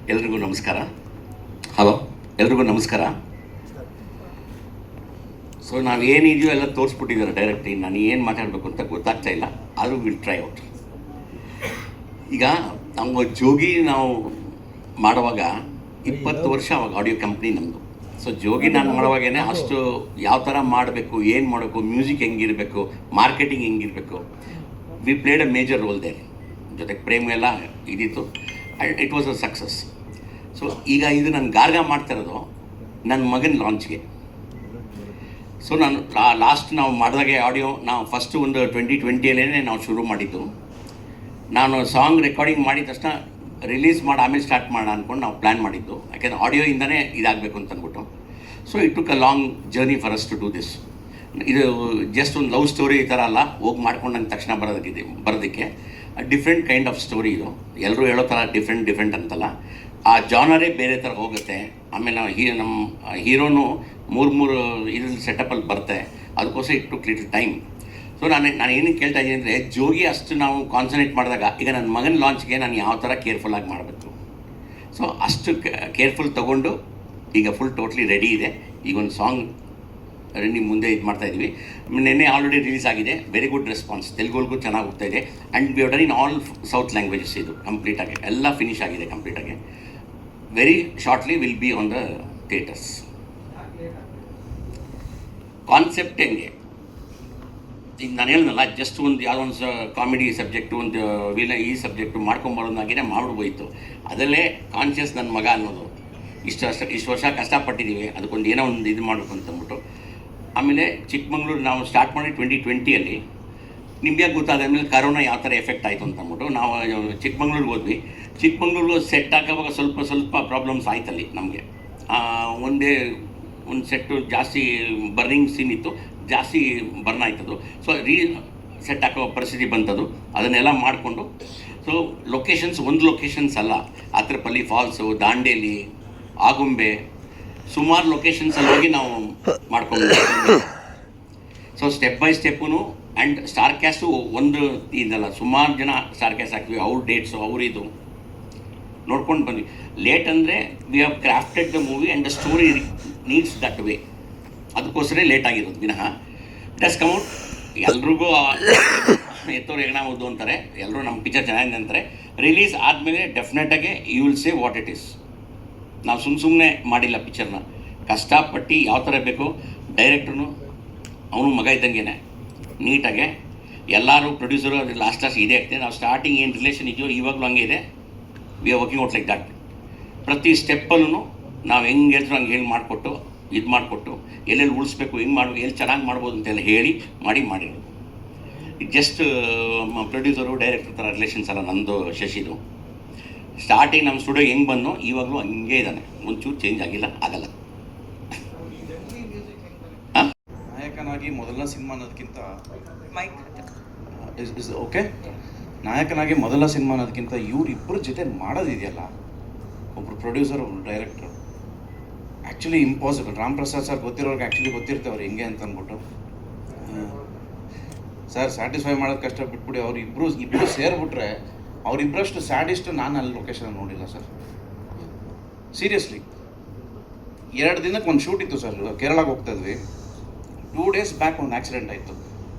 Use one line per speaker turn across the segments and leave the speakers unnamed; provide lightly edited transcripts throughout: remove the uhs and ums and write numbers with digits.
ಎಲ್ರಿಗೂ ನಮಸ್ಕಾರ. ಹಲೋ, ಎಲ್ರಿಗೂ ನಮಸ್ಕಾರ. ಸೊ ನಾವೇನಿದೆಯೋ ಎಲ್ಲ ತೋರಿಸ್ಬಿಟ್ಟಿದ್ದಾರೆ ಡೈರೆಕ್ಟಾಗಿ. ನಾನು ಏನು ಮಾತಾಡಬೇಕು ಅಂತ ಗೊತ್ತಾಗ್ತಾ ಇಲ್ಲ, ಆದರೂ ವಿಲ್ ಟ್ರೈ ಔಟ್. ಈಗ ನಾವು ಜೋಗಿ ನಾವು ಮಾಡುವಾಗ 20 ವರ್ಷ ಅವಾಗ ಆಡಿಯೋ ಕಂಪ್ನಿ ನಮ್ಮದು. ಸೊ ಜೋಗಿ ನಾನು ಮಾಡುವಾಗೇ ಅಷ್ಟು ಯಾವ ಥರ ಮಾಡಬೇಕು, ಏನು ಮಾಡಬೇಕು, ಮ್ಯೂಸಿಕ್ ಹೆಂಗಿರಬೇಕು, ಮಾರ್ಕೆಟಿಂಗ್ ಹೆಂಗಿರಬೇಕು, we played a major role there. ಜೊತೆಗೆ ಪ್ರೇಮ್ ಎಲ್ಲ ಇದ್ದಿತ್ತು and it was a success. So ಈಗ ಇದು ನಾನು ಗಾರ್ಗ ಮಾಡ್ತಾ ಇರೋದು ನನ್ನ ಮಗನ ಲಾಂಚ್ಗೆ. ಸೊ ನಾನು ಲಾಸ್ಟ್ ನಾವು ಮಾಡಿದಾಗೆ ಆಡಿಯೋ ನಾವು ಫಸ್ಟು ಒಂದು 2020ಯಲ್ಲೇ ನಾವು ಶುರು ಮಾಡಿದ್ದು. ನಾನು ಸಾಂಗ್ ರೆಕಾರ್ಡಿಂಗ್ ಮಾಡಿದ ತಕ್ಷಣ ರಿಲೀಸ್ ಮಾಡಿ ಆಮೇಲೆ ಸ್ಟಾರ್ಟ್ ಮಾಡೋಣ ಅಂದ್ಕೊಂಡು ನಾವು ಪ್ಲ್ಯಾನ್ ಮಾಡಿದ್ದು. ಯಾಕೆಂದರೆ ಆಡಿಯೋಯಿಂದನೇ ಇದಾಗಬೇಕು ಅಂತ ಅಂದ್ಬಿಟ್ಟು. So it took a long journey for us to do this. ಇದು ಜಸ್ಟ್ ಒಂದು ಲವ್ ಸ್ಟೋರಿ ಈ ಥರ ಅಲ್ಲ, ಹೋಗಿ ಮಾಡ್ಕೊಂಡು ನಂಗೆ ತಕ್ಷಣ ಬರೋದಕ್ಕೆ ಡಿಫ್ರೆಂಟ್ ಕೈಂಡ್ ಆಫ್ ಸ್ಟೋರಿ ಇದು. ಎಲ್ಲರೂ ಹೇಳೋ ಥರ ಡಿಫ್ರೆಂಟ್ ಅಂತಲ್ಲ, ಆ ಜಾನರೇ ಬೇರೆ ಥರ ಹೋಗುತ್ತೆ. ಆಮೇಲೆ ನಮ್ಮ ಹೀರೋನು ಮೂರು ಇದ್ರಲ್ಲಿ ಸೆಟಪ್ಪಲ್ಲಿ ಬರುತ್ತೆ. ಅದಕ್ಕೋಸ್ಕರ it took little time. So ನಾನು ಏನಕ್ಕೆ ಕೇಳ್ತಾ ಇದ್ದೀನಿ ಅಂದರೆ, ಜೋಗಿ ಅಷ್ಟು ನಾವು ಕಾನ್ಸಂಟ್ರೇಟ್ ಮಾಡಿದಾಗ ಈಗ ನನ್ನ ಮಗನ ಲಾಂಚ್ಗೆ ನಾನು ಯಾವ ಥರ ಕೇರ್ಫುಲ್ಲಾಗಿ ಮಾಡಬೇಕು. ಸೊ ಅಷ್ಟು ಕೇರ್ಫುಲ್ ತೊಗೊಂಡು ಈಗ ಫುಲ್ ಟೋಟ್ಲಿ ರೆಡಿ ಇದೆ. ಈಗ ಒಂದು ಸಾಂಗ್ ನಿಮ್ಮ ಮುಂದೆ ಇದು ಮಾಡ್ತಾಯಿದ್ವಿ. ನಿನ್ನೆ ಆಲ್ರೆಡಿ ರಿಲೀಸ್ ಆಗಿದೆ. Very good response. ತೆಲುಗುಗೂ ಚೆನ್ನಾಗಿ ಹೋಗ್ತಾ ಇದೆ. And we have done in all south languages. ಇದು ಕಂಪ್ಲೀಟಾಗಿ ಎಲ್ಲ ಫಿನಿಶ್ ಆಗಿದೆ ಕಂಪ್ಲೀಟಾಗಿ. Very shortly will be on the theaters. Concept ಹೆಂಗೆ ಈಗ ನಾನು ಹೇಳಿದ್ನಲ್ಲ, ಜಸ್ಟ್ ಒಂದು ಯಾವುದೋ ಒಂದು ಕಾಮಿಡಿ ಸಬ್ಜೆಕ್ಟು, ಒಂದು ಈ ಸಬ್ಜೆಕ್ಟು ಮಾಡ್ಕೊಂಬರೋದಾಗಿನೇ ಮಾಡ್ಬೋಯ್ತು. ಅದರಲ್ಲೇ ಕಾನ್ಷಿಯಸ್ ನನ್ನ ಮಗ ಅನ್ನೋದು. ಇಷ್ಟು ವರ್ಷ ಕಷ್ಟಪಟ್ಟಿದ್ದೀವಿ, ಅದಕ್ಕೊಂದು ಏನೋ ಒಂದು ಇದು ಮಾಡಬೇಕು ಅಂತಂದ್ಬಿಟ್ಟು. ಆಮೇಲೆ ಚಿಕ್ಕಮಂಗ್ಳೂರು ನಾವು ಸ್ಟಾರ್ಟ್ ಮಾಡಿ 2020ಯಲ್ಲಿ ನಿಮಗೆ ಗೊತ್ತಾದ ಮೇಲೆ ಕರೋನಾ ಯಾವ ಥರ ಎಫೆಕ್ಟ್ ಆಯಿತು ಅಂತಂದ್ಬಿಟ್ಟು ನಾವು ಚಿಕ್ಕಮಂಗ್ಳೂರಿಗೆ ಹೋದ್ವಿ. ಚಿಕ್ಕಮಂಗ್ಳೂರು ಸೆಟ್ ಹಾಕೋವಾಗ ಸ್ವಲ್ಪ ಪ್ರಾಬ್ಲಮ್ಸ್ ಆಯ್ತಲ್ಲಿ ನಮಗೆ. ಒಂದು ಸೆಟ್ಟು ಜಾಸ್ತಿ ಬರ್ನಿಂಗ್ ಸೀನ್ ಇತ್ತು, ಜಾಸ್ತಿ ಬರ್ನ್ ಆಯ್ತದು. ಸೊ ಸೆಟ್ ಹಾಕೋ ಪರಿಸ್ಥಿತಿ ಬಂತದು. ಅದನ್ನೆಲ್ಲ ಮಾಡಿಕೊಂಡು ಸೊ ಒಂದು ಲೊಕೇಶನ್ಸ್ ಅಲ್ಲ, ಆತ್ರಪಲ್ಲಿ ಫಾಲ್ಸು, ದಾಂಡೇಲಿ, ಆಗುಂಬೆ, ಸುಮಾರು ಲೊಕೇಶನ್ಸಲ್ಲಿ ಹೋಗಿ ನಾವು ಮಾಡ್ಕೊಂಡು. So step by step. And star caste ಒಂದು ಇದಲ್ಲ, ಸುಮಾರು ಜನ ಸ್ಟಾರ್ ಕ್ಯಾಸ್ಟ್ ಹಾಕ್ತೀವಿ. ಅವ್ರ ಡೇಟ್ಸು ಇದು ನೋಡ್ಕೊಂಡು ಬಂದ್ವಿ. ಲೇಟ್ ಅಂದರೆ we have crafted the movie and the story needs that way. ಅದಕ್ಕೋಸ್ಕರ ಲೇಟ್ ಆಗಿರೋದು ವಿನಃ ಇಟ್ ಹ್ಯಾಸ್ ಕಮ್ ಔಟ್. ಎಲ್ರಿಗೂ ಎತ್ತೋರು ಹೆಗಣ ಓದು ಅಂತಾರೆ, ಎಲ್ಲರೂ ನಮ್ಮ ಪಿಕ್ಚರ್ ಚೆನ್ನಾಗಿದೆ ಅಂತಾರೆ. ರಿಲೀಸ್ ಆದಮೇಲೆ ಡೆಫಿನೆಟಾಗಿ you will say what it is. ನಾವು ಸುಮ್ಮನೆ ಮಾಡಿಲ್ಲ ಪಿಕ್ಚರ್ನ, ಕಷ್ಟಪಟ್ಟು ಯಾವ ಥರ ಬೇಕು. ಡೈರೆಕ್ಟ್ರು ಅವನು ಮಗ ಇದ್ದಂಗೆ ನೀಟಾಗೆ ಎಲ್ಲರೂ ಪ್ರೊಡ್ಯೂಸರು ಅದು ಲಾಸ್ಟ್ ಇದೇ ಆಗ್ತದೆ. ನಾವು ಸ್ಟಾರ್ಟಿಂಗ್ ಏನು ರಿಲೇಷನ್ ಇದೆಯೋ ಇವಾಗಲೂ ಹಂಗೆ ಇದೆ. We are working out like that. ಪ್ರತಿ ಸ್ಟೆಪ್ಪಲ್ಲೂ ನಾವು ಹೆಂಗೆ ಹೇಳ್ತೀರೋ ಹಂಗೆ ಮಾಡಿಕೊಟ್ಟು ಇದು ಮಾಡಿಕೊಟ್ಟು ಎಲ್ಲೆಲ್ಲಿ ಉಳಿಸ್ಬೇಕು, ಹೆಂಗೆ ಮಾಡಬೇಕು, ಎಲ್ಲಿ ಚೆನ್ನಾಗಿ ಮಾಡ್ಬೋದು ಅಂತೆಲ್ಲ ಹೇಳಿ ಮಾಡಿರೋದು. ಇದು ಜಸ್ಟ್ ಪ್ರೊಡ್ಯೂಸರು ಡೈರೆಕ್ಟರ್ ಥರ ರಿಲೇಷನ್ಸ್ ಎಲ್ಲ ನಂದು ಶಶಿದು. ಸ್ಟಾರ್ಟಿಂಗ್ ನಮ್ಮ ಸ್ಟುಡಿಯೋ ಹೆಂಗೆ ಬಂದು ಇವಾಗಲೂ ಹಂಗೆ ಇದ್ದಾನೆ, ಒಂಚೂರು ಚೇಂಜ್ ಆಗಲ್ಲ.
ನಾಯಕನಾಗಿ ಮೊದಲ ಸಿನಿಮಾ ಅನ್ನೋದಕ್ಕಿಂತ ಓಕೆ ನಾಯಕನಾಗಿ ಮೊದಲ ಸಿನಿಮಾ ಅನ್ನೋದಕ್ಕಿಂತ ಇವರಿಬ್ಬರ ಜೊತೆ ಮಾಡೋದಿದೆಯಲ್ಲ, ಒಬ್ಬರು ಪ್ರೊಡ್ಯೂಸರ್ ಒಬ್ಬರು director, actually impossible. Ram Prasad sir ಗೊತ್ತಿರೋರ್ಗೆ ಆ್ಯಕ್ಚುಲಿ ಗೊತ್ತಿರುತ್ತೆ ಅವ್ರು ಹೆಂಗೆ ಅಂತ ಅಂದ್ಬಿಟ್ಟು. ಸರ್ ಸ್ಯಾಟಿಸ್ಫೈ ಮಾಡೋದು ಕಷ್ಟ ಬಿಟ್ಬಿಡಿ. ಇಬ್ಬರು ಸೇರಿಬಿಟ್ರೆ ಅವರಿಬ್ಬರಷ್ಟು ಸ್ಯಾಡಿಸ್ಟ್ ನಾನು ಅಲ್ಲಿ ಲೊಕೇಶನ್ ನೋಡಿಲ್ಲ ಸರ್. ಸೀರಿಯಸ್ಲಿ 2 ದಿನಕ್ಕೆ ಒಂದು ಶೂಟ್ ಇತ್ತು ಸರ್. ಕೇರಳಕ್ಕೆ ಹೋಗ್ತಾ ಇದ್ವಿ. 2 ಡೇಸ್ ಬ್ಯಾಕ್ ಒಂದು ಆಕ್ಸಿಡೆಂಟ್ ಆಯಿತು.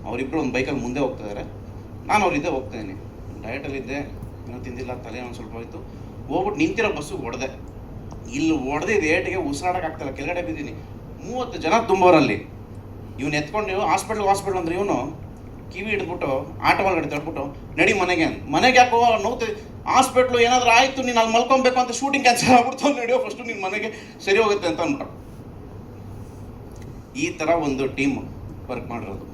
ಅವರಿಬ್ಬರು ಒಂದು ಬೈಕಲ್ಲಿ ಮುಂದೆ ಹೋಗ್ತಾಯಿದ್ದಾರೆ, ನಾನು ಅವರಿದ್ದೆ ಹೋಗ್ತಾಯಿದ್ದೀನಿ. ಡಯಟಲ್ಲಿದ್ದೆ, ಏನೋ ತಿಂದಿಲ್ಲ, ತಲೆ ಒಂದು ಸ್ವಲ್ಪ ಹೋಯಿತು. ಹೋಗ್ಬಿಟ್ಟು ನಿಂತಿರೋ ಬಸ್ಸಿಗೆ ಹೊಡೆದೆ. ಇಲ್ಲಿ ಹೊಡೆದಿದ್ದು ಏಟಿಗೆ ಉಸಿರಾಡೋಕ್ಕಾಗ್ತಾಯಿಲ್ಲ, ಕೆಳಗಡೆ ಬಿದ್ದೀನಿ. 30 ಜನ ತುಂಬೋರಲ್ಲಿ. ಇವನು ಎತ್ಕೊಂಡು ನೀವು ಹಾಸ್ಪಿಟ್ಲ್ ಅಂದ್ರೆ ಇವನು ಕಿವಿ ಹಿಡಿದ್ಬಿಟ್ಟು ಆಟೋ ಒಳಗಡೆ ತಳ್ಬಿಟ್ಟು ನಡಿ ಮನೆಗೆ ಯಾಕೋ ನೋವು, ಹಾಸ್ಪಿಟ್ಲು ಏನಾದರೂ ಆಯಿತು, ನೀನು ಅಲ್ಲಿ ಮಲ್ಕೊಬೇಕು ಅಂತ, ಶೂಟಿಂಗ್ ಕ್ಯಾನ್ಸಲ್ ಆಗ್ಬಿಡ್ತು, ನಡೆಯೋ ಫಸ್ಟು ನಿನ್ನ ಮನೆಗೆ ಸರಿ ಹೋಗುತ್ತೆ ಅಂತ ಅಂದ್ಬಿಟ್ಟು. ಈ ಥರ ಒಂದು ಟೀಮ್ ವರ್ಕ್ ಮಾಡಿರೋದು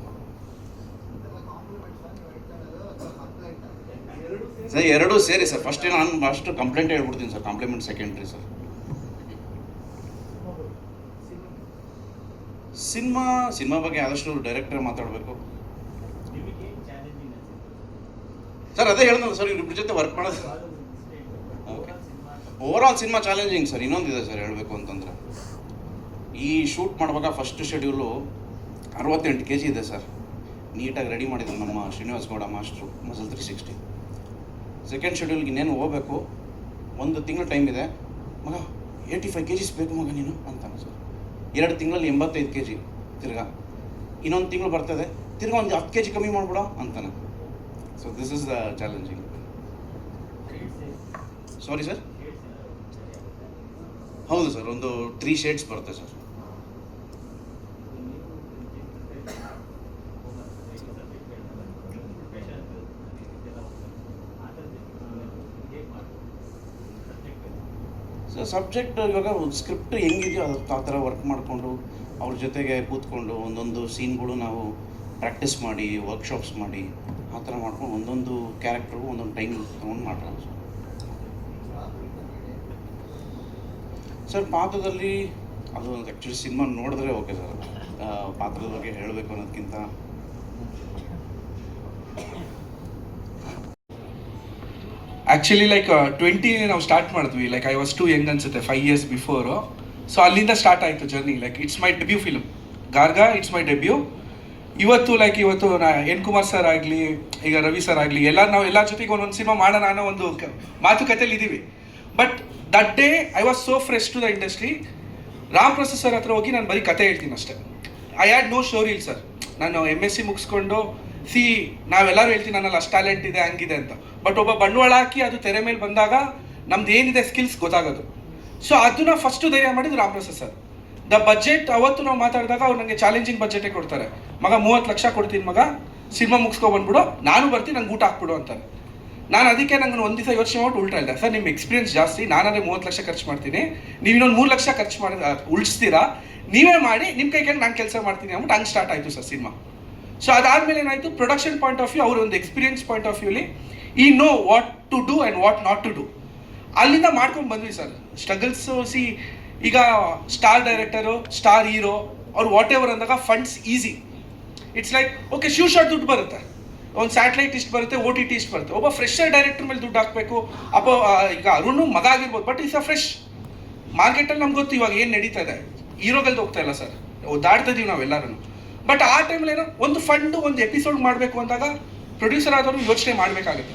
ಸರ್. 2 ಸೇರಿ ಸರ್. ನಾನು ಕಂಪ್ಲೇಂಟ್ ಹೇಳ್ಬಿಡ್ತೀನಿ sir. Compliment secondary sir. Cinema ಬಗ್ಗೆ ಆದಷ್ಟು ಡೈರೆಕ್ಟರ್ ಮಾತಾಡಬೇಕು ಸರ್. ಅದೇ ಹೇಳಿದ್ನಲ್ಲ ಸರ್, ಇವ್ರಿಬ್ರ ಜೊತೆ ವರ್ಕ್ ಮಾಡೋದು. Okay, overall cinema challenging sir. ಇನ್ನೊಂದಿದೆ ಸರ್ ಹೇಳಬೇಕು ಅಂತಂದರೆ, ಈ ಶೂಟ್ ಮಾಡುವಾಗ ಫಸ್ಟ್ ಶೆಡ್ಯೂಲು 68 kg ಇದೆ ಸರ್. ನೀಟಾಗಿ ರೆಡಿ ಮಾಡಿದ್ರು ನಮ್ಮ Srinivas Gowda master, muscle 360. Second ಶೆಡ್ಯೂಲ್ಗೆ ಇನ್ನೇನು ಹೋಗಬೇಕು, ಒಂದು ತಿಂಗಳು ಟೈಮ್ ಇದೆ ಮಗ 85 kgs ಬೇಕು ಮಗ ನೀನು ಅಂತಾನೆ ಸರ್. 2 ತಿಂಗಳಲ್ಲಿ 85 kg ತಿರ್ಗಾ ಇನ್ನೊಂದು ತಿಂಗಳು ಬರ್ತದೆ ತಿರ್ಗಾ ಒಂದು 10 kg ಕಮ್ಮಿ ಮಾಡ್ಬಿಡೋ ಅಂತಾನೆ. So this is the challenging. Sorry sir, ಹೌದು ಸರ್, ಒಂದು 3 ಶೇಡ್ಸ್ ಬರುತ್ತೆ ಸರ್. ಸೊ ಸಬ್ಜೆಕ್ಟ್ ಇವಾಗ ಸ್ಕ್ರಿಪ್ಟ್ ಹೆಂಗಿದೆಯೋ ಅದು ಆ ಥರ ವರ್ಕ್ ಮಾಡಿಕೊಂಡು ಅವ್ರ ಜೊತೆಗೆ ಕೂತ್ಕೊಂಡು ಒಂದೊಂದು ಸೀನ್ಗಳು ನಾವು ಪ್ರಾಕ್ಟೀಸ್ ಮಾಡಿ ವರ್ಕ್ಶಾಪ್ಸ್ ಮಾಡಿ ಆ ಥರ ಮಾಡ್ಕೊಂಡು ಒಂದೊಂದು ಕ್ಯಾರೆಕ್ಟ್ರಿಗೂ ಒಂದೊಂದು ಟೈಮ್ ತೊಗೊಂಡು ಮಾಡೋದು ಸರ್. ಪಾತ್ರದಲ್ಲಿ ಅದು ಆ್ಯಕ್ಚುಲಿ ಸಿನಿಮಾ ನೋಡಿದ್ರೆ ಓಕೆ ಸರ್, ಪಾತ್ರದ ಬಗ್ಗೆ ಹೇಳಬೇಕು ಅನ್ನೋದಕ್ಕಿಂತ
ಆ್ಯಕ್ಚುಲಿ ಲೈಕ್ 20 ನಾವು ಸ್ಟಾರ್ಟ್ ಮಾಡಿದ್ವಿ. Like I was too young ಅನ್ಸುತ್ತೆ 5 years ಬಿಫೋರು. ಸೊ ಅಲ್ಲಿಂದ ಸ್ಟಾರ್ಟ್ ಆಯಿತು journey. Like it's my debut film ಗಾರ್ಗ, ಇಟ್ಸ್ ಮೈ ಡೆಬ್ಯೂ. ಇವತ್ತು ನಾ ಎನ್ ಕುಮಾರ್ ಸರ್ ಆಗಲಿ, ಈಗ ರವಿ ಸರ್ ಆಗಲಿ, ನಾವು ಎಲ್ಲ ಜೊತೆಗೆ ಒಂದೊಂದು ಸಿನಿಮಾ ಮಾಡೋಣ ಅನ್ನೋ ಒಂದು ಮಾತುಕತೆಯಲ್ಲಿ ಇದ್ದೀವಿ. But that day I was so fresh to the industry. Ram Prasad sir ಹತ್ರ ಹೋಗಿ ನಾನು ಬರೀ ಕತೆ ಹೇಳ್ತೀನಿ ಅಷ್ಟೇ. I had no story sir. ನಾನು MSc ಮುಗಿಸ್ಕೊಂಡು ನಾವೆಲ್ಲರೂ ಹೇಳ್ತೀನಿ ನನ್ನಲ್ಲಿ ಅಷ್ಟು ಟ್ಯಾಲೆಂಟ್ ಇದೆ ಹಂಗಿದೆ ಅಂತ. ಬಟ್ ಒಬ್ಬ ಬಂಡವಾಳ ಹಾಕಿ ಅದು ತೆರೆ ಮೇಲೆ ಬಂದಾಗ ನಮ್ದು ಏನಿದೆ ಸ್ಕಿಲ್ಸ್ ಗೊತ್ತಾಗೋದು. ಸೊ ಅದನ್ನ ಫಸ್ಟು ಧೈರ್ಯ ಮಾಡಿದ್ದು Ram Prasad sir. The budget ಅವತ್ತು ನಾವು ಮಾತಾಡಿದಾಗ ಅವ್ರು ನನಗೆ ಚಾಲೆಂಜಿಂಗ್ ಬಜೆಟೇ ಕೊಡ್ತಾರೆ. ಮಗ 30 ಲಕ್ಷ ಕೊಡ್ತೀನಿ ಮಗ, ಸಿನಿಮಾ ಮುಗಿಸ್ಕೊ ಬಂದ್ಬಿಡು, ನಾನು ಬರ್ತೀನಿ, ನಂಗೆ ಊಟ ಹಾಕ್ಬಿಡು ಅಂತಾರೆ. ನಾನು ಅದಕ್ಕೆ ನಂಗೆ ಒಂದು ದಿವಸ ಯೋಚನೆ ಮಾಡಿ ಉಲ್ಟಾ ಇಲ್ಲ ಸರ್, ನಿಮ್ಮ ಎಕ್ಸ್ಪೀರಿಯನ್ಸ್ ಜಾಸ್ತಿ, ನಾನಾದ್ರೆ 30 ಲಕ್ಷ ಖರ್ಚು ಮಾಡ್ತೀನಿ, ನೀವು ಇನ್ನೊಂದು 3 ಲಕ್ಷ ಖರ್ಚು ಮಾಡಿ ಉಳಿಸ್ತೀರಾ, ನೀವೇ ಮಾಡಿ, ನಿಮ್ಮ ಕೈ ನಾನು ಕೆಲಸ ಮಾಡ್ತೀನಿ ಅಂದ್ಬಿಟ್ಟು ಹಂಗೆ ಸ್ಟಾರ್ಟ್ ಆಯಿತು ಸರ್ ಸಿನಿಮಾ. ಸೊ ಅದಾದಮೇಲೆ ಏನಾಯಿತು, ಪ್ರೊಡಕ್ಷನ್ ಪಾಯಿಂಟ್ ಆಫ್ ವ್ಯೂ, ಅವ್ರ ಒಂದು ಎಕ್ಸ್ಪೀರಿಯನ್ಸ್ ಪಾಯಿಂಟ್ ಆಫ್ ವ್ಯೂಲಿ ಈ know what to do and what not to do. ಅಲ್ಲಿಂದ ಮಾಡ್ಕೊಂಡು ಬಂದ್ವಿ ಸರ್ ಸ್ಟ್ರಗಲ್ಸು. ಈಗ ಸ್ಟಾರ್ ಡೈರೆಕ್ಟರು, ಸ್ಟಾರ್ ಹೀರೋ, ಅವ್ರು ವಾಟ್ ಎವರ್ ಅಂದಾಗ funds easy. It's like okay, sure shot ದುಡ್ಡು ಬರುತ್ತೆ, ಒಂದು ಸ್ಯಾಟಲೈಟ್ ಇಷ್ಟು ಬರುತ್ತೆ, OTT ಇಷ್ಟು ಬರುತ್ತೆ. ಒಬ್ಬ ಫ್ರೆಶರ್ ಡೈರೆಕ್ಟರ್ ಮೇಲೆ ದುಡ್ಡು ಹಾಕಬೇಕು. ಈಗ ಅರುಣ್ ಮಗ ಆಗಿರ್ಬೋದು, ಬಟ್ ಇಟ್ಸ್ ಅ ಫ್ರೆಶ್ ಮಾರ್ಕೆಟಲ್ಲಿ ನಮ್ಗೆ ಗೊತ್ತು ಇವಾಗ ಏನು ನಡೀತಾ ಇದೆ. ಹೀರೋಗಲ್ದು ಹೋಗ್ತಾ ಇಲ್ಲ ಸರ್, ದಾಡ್ತಾ ಇದೀವಿ ನಾವೆಲ್ಲರೂ. ಬಟ್ ಆ ಟೈಮಲ್ಲಿ ಏನೋ ಒಂದು ಫಂಡ್, ಒಂದು ಎಪಿಸೋಡ್ ಮಾಡಬೇಕು ಅಂದಾಗ ಪ್ರೊಡ್ಯೂಸರ್ ಆದವರು ಯೋಚನೆ ಮಾಡಬೇಕಾಗುತ್ತೆ.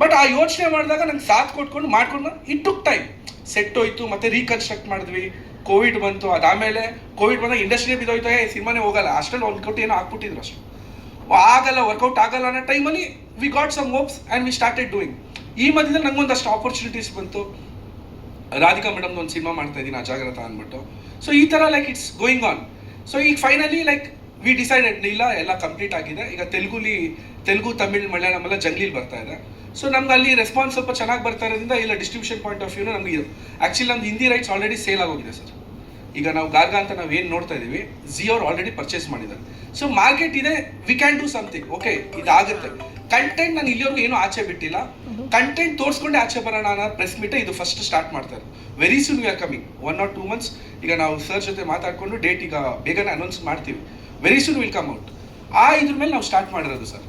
ಬಟ್ ಆ ಯೋಚನೆ ಮಾಡಿದಾಗ ನಂಗೆ ಸಾಥ್ ಕೊಟ್ಕೊಂಡು ಮಾಡ್ಕೊಂಡು ಇಟ್ ಟುಕ್ ಟೈಮ್. ಸೆಟ್ ಹೋಯ್ತು, ಮತ್ತೆ ರೀಕನ್ಸ್ಟ್ರಕ್ಟ್ ಮಾಡಿದ್ವಿ, ಕೋವಿಡ್ ಬಂತು. ಅದಾದಮೇಲೆ ಕೋವಿಡ್ ಬಂದಾಗ ಇಂಡಸ್ಟ್ರಿಯೇ ಬಿದ್ದೋಯ್ತಾ, ಸಿನಿಮಾನೇ ಹೋಗಲ್ಲ, ಅಷ್ಟರಲ್ಲಿ 1 ಕೋಟಿ ಏನೋ ಹಾಕ್ಬಿಟ್ಟಿದ್ರು ಅಷ್ಟು. ಆಗಲ್ಲ, ವರ್ಕೌಟ್ ಆಗಲ್ಲ ಅನ್ನೋ ಟೈಮಲ್ಲಿ we got some hopes and we started doing. ಈ ಮಧ್ಯದಲ್ಲಿ ನಂಗೊಂದಷ್ಟು ಆಪರ್ಚುನಿಟೀಸ್ ಬಂತು. ರಾಧಿಕಾ ಮೇಡಮ್ದು ಒಂದು ಸಿನಿಮಾ ಮಾಡ್ತಾ ಇದ್ದೀನಿ, ಅಜಾಗ್ರತ ಅಂದ್ಬಿಟ್ಟು. ಸೊ ಈ ಥರ like it's going on. So ಈಗ ಫೈನಲಿ ಲೈಕ್ ವಿ ಡಿಸೈಡೆಡ್ ಇಲ್ಲ, ಎಲ್ಲ ಕಂಪ್ಲೀಟ್ ಆಗಿದೆ. ಈಗ ತೆಲುಗು, ತಮಿಳ್, ಮಲಯಾಳಂ ಎಲ್ಲ ಜಂಗ್ಲೀಲಿ ಬರ್ತಾ ಇದೆ. ಸೊ ನಮ್ಗೆ ಅಲ್ಲಿ ರೆಸ್ಪಾನ್ಸ್ ಸ್ವಲ್ಪ ಚೆನ್ನಾಗಿ ಬರ್ತಾ ಇರೋದ್ರಿಂದ ಇಲ್ಲ ಡಿಸ್ಟ್ರಿಬ್ಯೂಷನ್ ಪಾಯಿಂಟ್ ಆಫ್ ವ್ಯೂನು ನಮಗೆ ಇದು. ಆ್ಯಕ್ಚುಲಿ ನಮ್ದು ಹಿಂದಿ ರೈಟ್ಸ್ ಆಲ್ರೆಡಿ ಸೇಲ್ ಆಗೋಗಿದೆ ಸರ್. ಈಗ ನಾವು ಗಾರ್ಗ ಅಂತ ನಾವು ಏನು ನೋಡ್ತಾ ಇದ್ದೀವಿ, ಅವ್ರು ಆಲ್ರೆಡಿ ಪರ್ಚೇಸ್ ಮಾಡಿದ್ದಾರೆ. ಸೊ ಮಾರ್ಕೆಟ್ ಇದೆ, we can do something. Okay, ಇದಾಗುತ್ತೆ. ಕಂಟೆಂಟ್ ನಾನು ಇಲ್ಲಿವರೆಗೂ ಏನೂ ಆಚೆ ಬಿಟ್ಟಿಲ್ಲ. ಕಂಟೆಂಟ್ ತೋರಿಸ್ಕೊಂಡೆ ಆಚೆ ಬರೋಣ ಅನ್ನೋ ಪ್ರೆಸ್ ಮೀಟೇ ಇದು ಫಸ್ಟ್ ಸ್ಟಾರ್ಟ್ ಮಾಡ್ತಾರೆ. Very soon we are coming, 1 or 2 months. ಈಗ ನಾವು ಸರ್ ಜೊತೆ ಮಾತಾಡಿಕೊಂಡು ಡೇಟ್ ಈಗ ಬೇಗನೆ ಅನೌನ್ಸ್ ಮಾಡ್ತೀವಿ. Very soon will come out. ಇದ್ರ ಮೇಲೆ ನಾವು ಸ್ಟಾರ್ಟ್ ಮಾಡಿರೋದು ಸರ್.